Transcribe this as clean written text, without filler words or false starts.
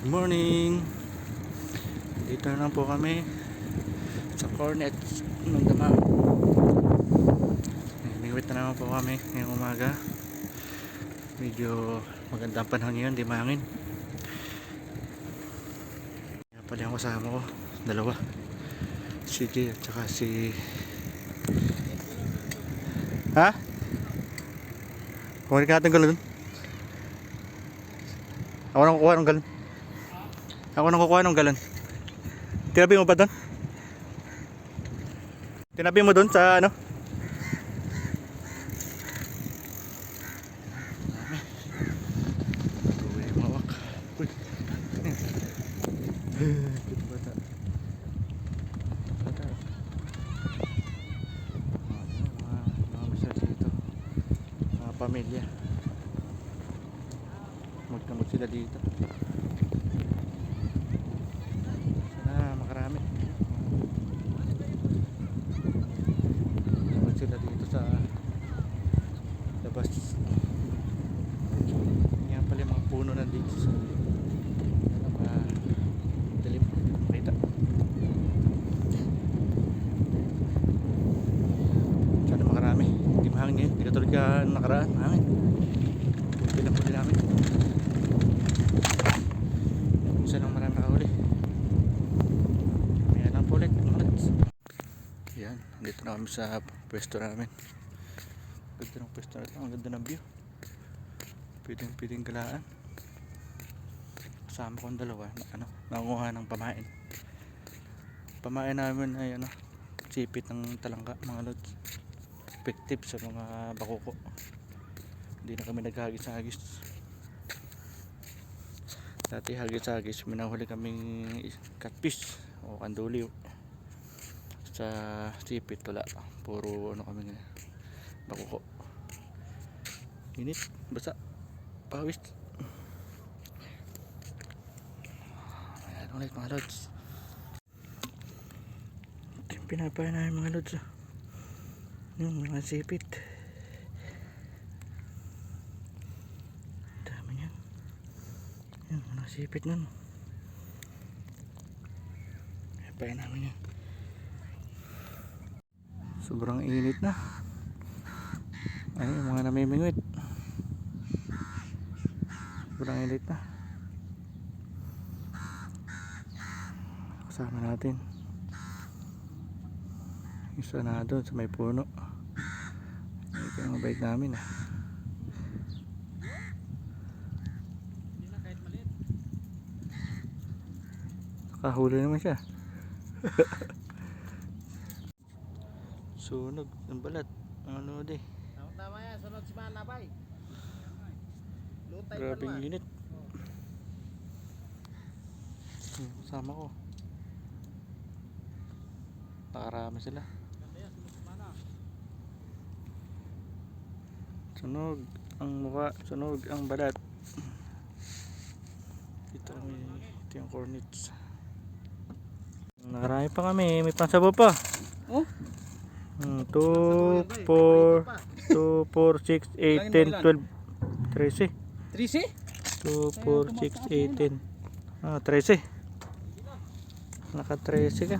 Good morning. Dito na po kami sa Cornets ng Damam. Nagmiwit na naman po kami ngayong umaga. Medyo magandang panahon ngayon, di mahangin. Kaya pala yung kasama ko, dalawa, si Jay at saka si kumain ka natin galon. Ako nang kukuha ng galon. Ako nang kukuha ng galon. Tinabi mo ba doon? Tinabi mo doon sa ano? Uy, mawak. Uy. Kita bata. Bata. Mga masyad dito. Mga pamilya. Magkamot sila dito. Sana makarami. Magkamot sila dito sa labas. Yan pala yung mga puno nandito sa dilim. Makita. Sana makarami. Hindi mahangin ngayon. Hindi katulad ka nakaraan. Mahangin. Punti lang po din namin. Lang marami nakahuli. May lang po ulit. Yan, dito na kami sa pwesto namin. Ganda ng pwesto natin. Ang ganda ng view. Pwedeng galaan. Kasama kong dalawa na nangunguha ng pamain. Pamain namin ay sipit ng talangka, mga lods. Effective sa mga bakuko. Hindi na kami naghagis-hagis. Dati hagis-hagis, minahuli kaming catfish o kanduli sa sipit. Wala, puro kami bakuko. Init, basa, pawis. Ayan ulit mga lods. Ito yung pinapaya namin mga lods. Yung mga sipit. Sipit nun. Papain namin yan. Sobrang init na. Ay, yung mga namimingwit. Sobrang init na. Kasama natin. Isa na doon sa may puno. Ito yung bike namin . Kahuli naman siya. Sunog ng balat. Ano di? Tama yan, sunod si Manabay. Grabing init. Sama ko. Nakarami sila. Sunog ang mukha, sunog ang balat. Ito yung cornets. Nakarami pa kami, may pansabo pa. Oh? 2, 4, 2, 4, 6, 8, 10, 12, 13. 13? 2, 4, 6, 8, 10. 13. Naka 13 ka.